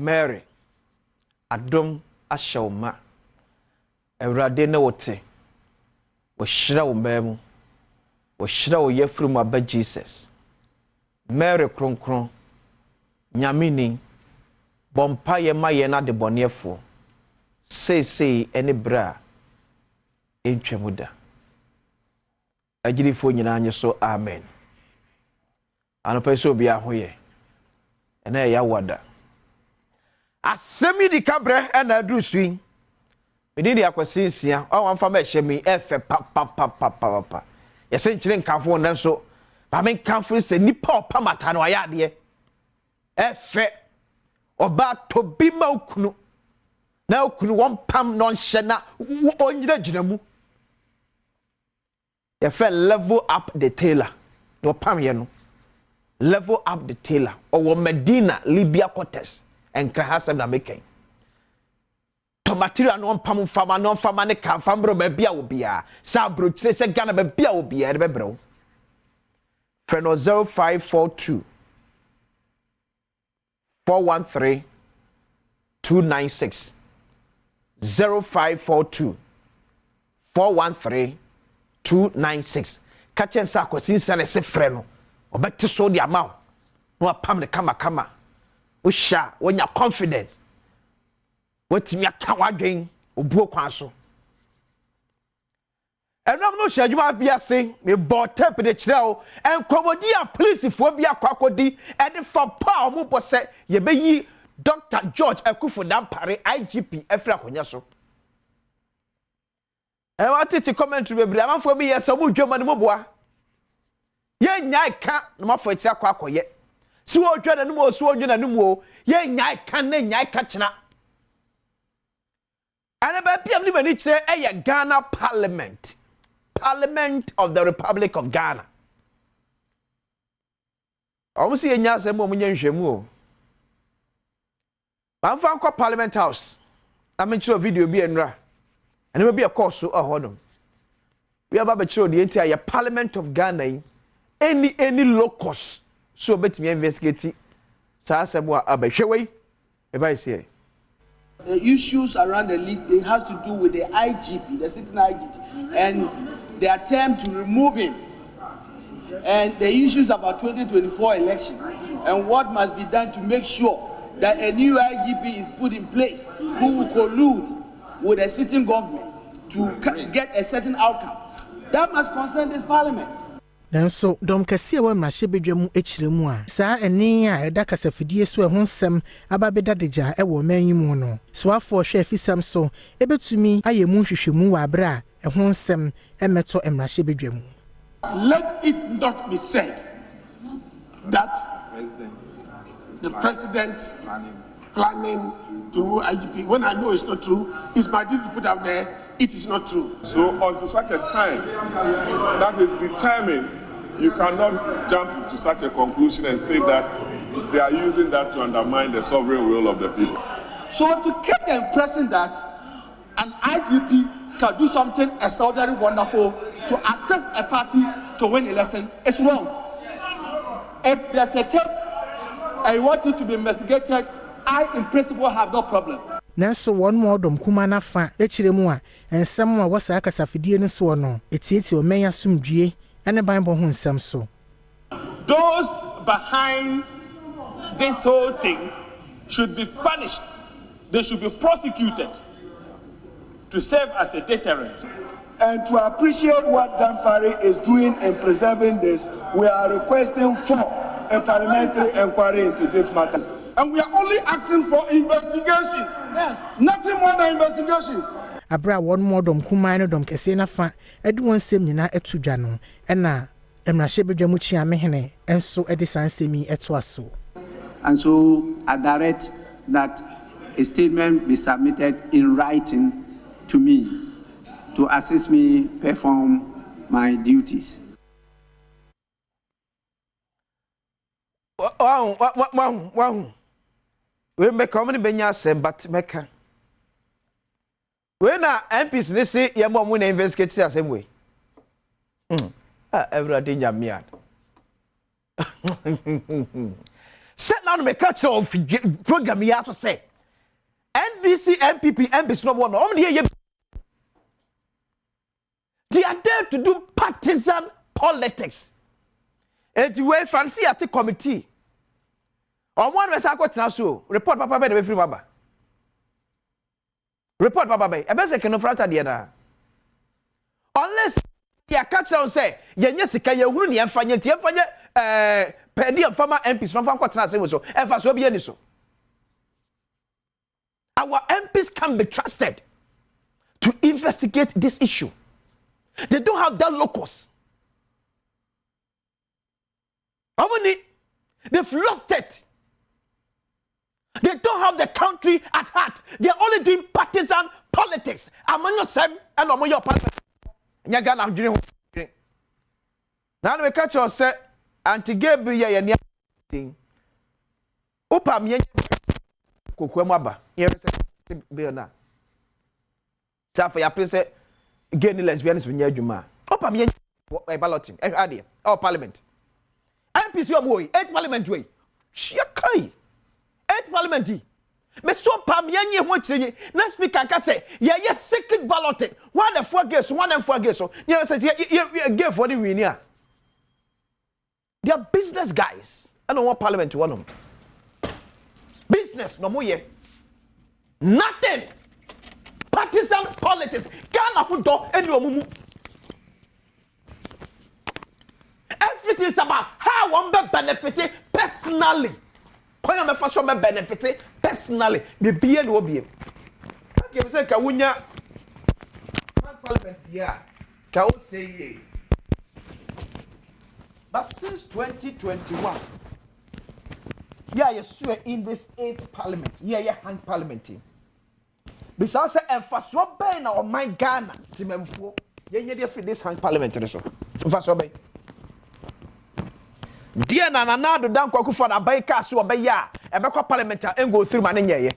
Mary Adom ashawma Ewrade na wote wo hira wo mbemu wo hira wo yefrum aba Jesus Mary kronkron nyamini bompa ye ma ye na de bonefo sei ene bra entwemuda agirifo nyina anye so amen anopa so bia hoye ena ya wada asemi di kabre ena aduru suin mede dia kwasinsia o wamfa ma hyemi efe pa yese nkyire nkanfo nso ba men kanfo se nipa opamata no ayade efe oba tobi ma okunu na okunu won pam no nhye na onyira ginamu ye fe level up the tailor no pam ye no level up the tailor or Medina Libya quarters and Asem na making to material no pam fama ne kan fambro ba bia obia sa bro kire se Ghana ba bia obia de bebro Freno 0542 413 296 0542 413 296 kachen sa kwasin sa ne se freno obette so di amaw no apam ne kama o sha wonya confidence wotimi aka wadwen obuo kwan so enom no sha djuma bia se me bo tape de kire o enkomodi a police fo bia kwakodi e de fa pa o mo bo se ye beyi Dr. George Akufo Dampare IGP efra konya so e wati ti commentary bebre amanfo bi yesa mu dwoma ne moboa ye nyai ka no mafo akira kwa akoye si wo dwa na no mo so onwuna no mo ye nyai ka na nyai ka kina ana ba piam ni mani kire eye Ghana Parliament of the Republic of Ghana almost ye nya asem mo nya nhwemu o banfa kwa Parliament House amenchiro video bi enra ene bi e course so ahodom we aba be chiro the entire Parliament of Ghana any locus so betimi investigate sa asem a abehwewei e ba ise the issues around the league they have to do with the IGP the sitting IGP and the attempt to remove him and the issues about 2024 election and what must be done to make sure that a new IGP is put in place who will collude with a sitting government to get a certain outcome. That must concern this parliament. Nanso dom kase wa mrahye bedwam ekiremu a saa eni a eda kasafidie so ehun sem ababeda deja e wo manyimu no so afo hwe afisam so ebetumi ayemu hwehwemu wa abra ehun sem emeto mrahye bedwam. Let it not be said that the president planning to remove IGP. When I know it's not true, it's my duty to put out there, it is not true. So until such a time that is determined, you cannot jump to such a conclusion and state that they are using that to undermine the sovereign will of the people. So to get the impression that an IGP can do something extraordinary wonderful to assess a party to win election is wrong. If there's a tape, I want it to be investigated. I, in principle, have no problem. Nanso one more dom kuma na fa ekiremu a ensem a wasa kasafidie no so no etieti o menya sumdue ene Bible ho nsem so. Those behind this whole thing should be punished. They should be prosecuted to serve as a deterrent. And to appreciate what Dampare is doing in preserving this, we are requesting for a parliamentary inquiry into this matter. And we are only asking for investigations. Yes. Nothing more than investigations. Abra one more dom kuma no dom kese na fa edu wonsem nyina etudwa no na emrahye bedwamu chia mehene enso edi sansemi eto aso. And so I direct that a statement be submitted in writing to me to assist me perform my duties. Wow. We make how many benya Asem but meka. We na MPs ne say ye mo na investigate Asem way. Everybody nyamia. Set now me catch of program here to say NDC, MPP, MPs no one. They are there to do partisan politics. And the way fancy at the committee. On one was I got now report Papa Bay free Baba. Report Papa Bay. A best can frata the other. Unless you catch down say, Yenyesika, you wouldn't have fanya Pendy and former MPs from Quatrasa so, and for so be so. Our MPs can be trusted to investigate this issue. They don't have that locus. How many? They've lost it. They don't have the country at heart. They are only doing partisan politics. Among yourself and among your partner. Now we catch us say anti-gay ya ni thing. Opa me kokwamaba. Here say be na. Sa for ya place gay and lesbians be adwuma. Opa me balloting. Ade. Our parliament. MPC omo 8 parliament way. Shiakai. 8 parliament. Me so pam yenye ho chire na speaker ka say ye secret balloting. One and 4 gays, one and 4 gays. So you say you gay for the winner. They are business guys. I don't want parliament to want them. Business, no more. Nothing. Partisan politics. Ghana put door and no mumu. Everything is about how one be benefited personally. When I'm first one be benefited personally. The BN will be. Okay, we say Kawunya. Parliament here. Kawu say. But since 2021, you swear in this 8th parliament, you hang parliament team. Besides, first one by now, my Ghana, Timemfo, you free this hang parliament. First one by. Dear Nana, the damn cock for a bay castle or bay ya, a back parliament and go through my name.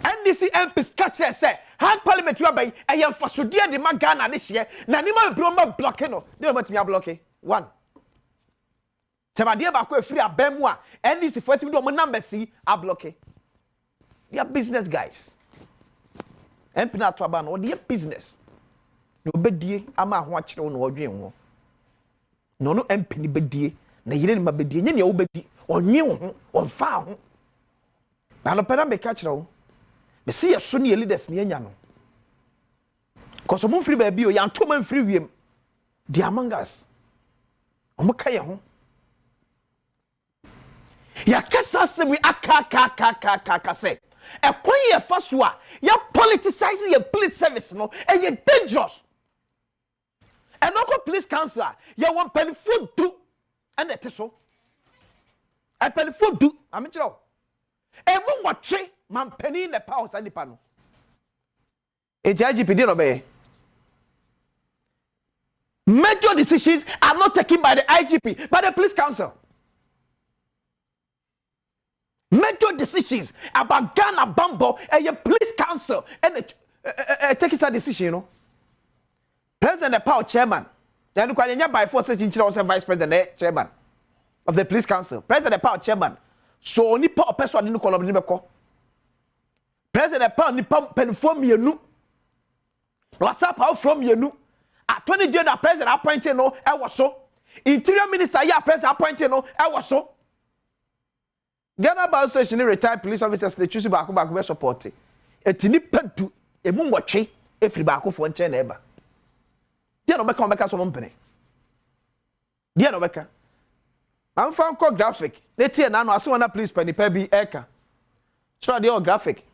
NDC MPs catch their say, hang parliament you obey, and you for so dear the man Ghana this year, Nanima Broma blocking, they don't want me a blockade. One. Sabadia bako free a bemwa. NDC for do number C a blockade. They are business guys. MP na twaba no they business. No bedie ama ho akire no odwen ho. No no MP ni bedie na yire ni mabedie nya ne wo bedi onye ho onfa ho. Na no peda me ka kire ho. Me see so ne leaders ne anya no. Cause mo free ba bi o ya to man free wiem. The among us. Omukaya ho. Ya kasa se we aka say. E kwan ye fa so a ya politicizing your police service no and you dangerous. And local police council ya wan pen food do and it so. I pen food do am chiro. E mo watche man penny in the power sandipa no. E JGPD no be. Major decisions are not taken by the IGP, by the police council. Major decisions about Ghana Bambo and your police council and take that decision, you know. President the power chairman. Then you can by force vice president chairman of the police council. President the power chairman. So only power person in the President the power ni pen from you. What's up how from you? At 20 days, the president appointed no, I was so. Interior minister, yeah, president appointed no, I was so. Ghana Bar Association retired police officers, they choose back where supporting. A tiny pet to a moon watching every back of one chain ever. Dear no become back as a company. Dear no becker. I'm found called graphic. Let's hear now, I saw one police penny pebby eka. Try the old graphic.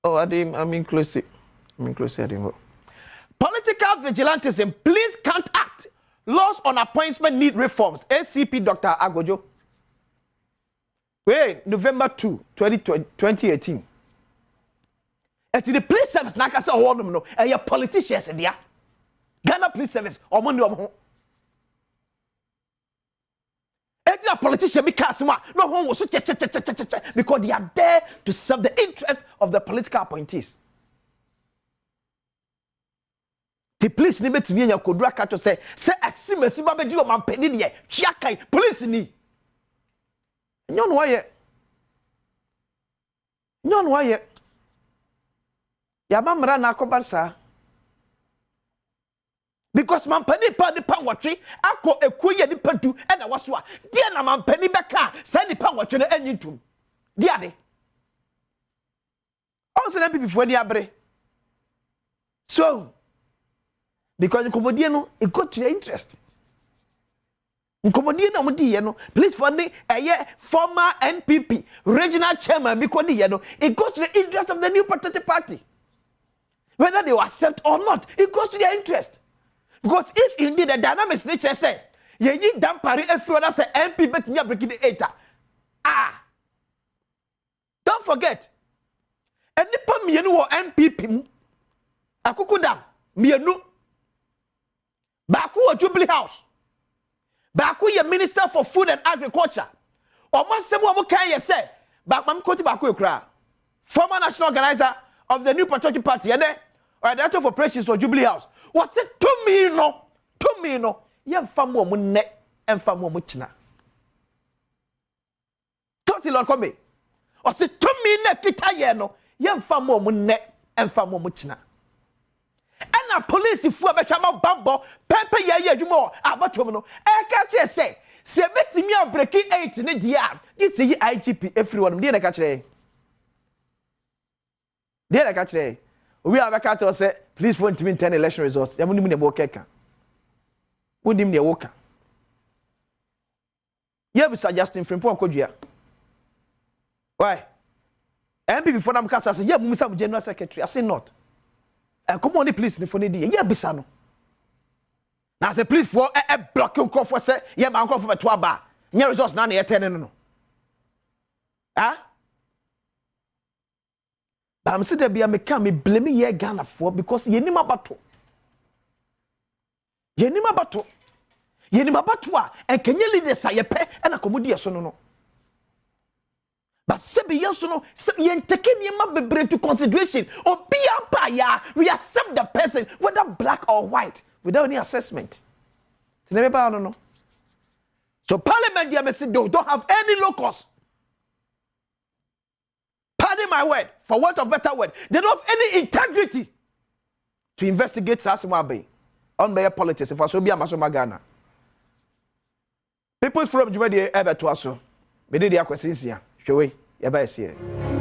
Oh, I'm inclusive. Political vigilantism, please can't act. Laws on appointment need reforms. ACP Dr. Agojo. Wait, November 2, 2018. And the police service, like I said, no, and your politicians, there. Ghana Police Service, or Monday or home. And your politician because no one was because they are there to serve the interest of the political appointees. the police ni betumi anya kodura ka to say asimasi ba bedi o mampani de hia kai police ni nyon waye ya mamra na akobarsa because mampani pa ni pa nwotwe akọ ekuye ni padu e na waso a de na mampani beka sa ni pa nwotwe na anyintum de ade also na people for the abre so because nkomodie no it got to your interest nkomodie na mudi ye no please for the former NPP regional chairman because the no it goes to the interest of the new patriotic party whether they will accept or not it goes to their interest because if indeed the dynamics nature say ye dampare efro na say MP betnya break the eta don't forget enipa mienu wo NPP mu akukudam mienu Baku wa Jubilee House. Baku ye Minister for Food and Agriculture. Omasemu omo kan ye say, Bakmam Koti Baku ekra. Former national organizer of the new patriotic party or director of operations for Jubilee House. Was it to me no. Ye mfamu omo ne, mfamu omo china. Toti Lord Kwame. Was it to me ne kita ye no, ye mfamu omo ne, mfamu omo china. And a police if we become a bambo, Pepe ya jumo, abatomino, catch say, Sebeti me a breaking 8 in the dia. This is IGP, everyone, dear catch. Dear catch. We have a cat or say, please want to maintain election results. I wouldn't mean a walker. Wouldn't mean a walker. Yeah, Mr. Justin from Ponkodia. Why? And before I'm cast, I say, yeah, Mr. General Secretary. I say not. Come on, please, the phone idea. Yeah, Bisano. Now, say, please, for a block your for say, yeah, my uncle from a 12 bar. Near results, none here 10 no. Ah? But I'm saying, be a mechanic, blaming ye Ghana for because ye nima battle. Ye nima battle. Ye nima batwa, and can you lead the sayepe and a commodia sono? But sebi yesono yen taking yema bebre into consideration or be a we accept the person whether black or white without any assessment. No. So parliament they don't have any locus. Pardon my word, for want of better word, they don't have any integrity to investigate Asem on their politics. If I so be a Masomagana. People's Forum Jumadi ever to us. We did the acquisition. Shall we? Yeah, bye, see you.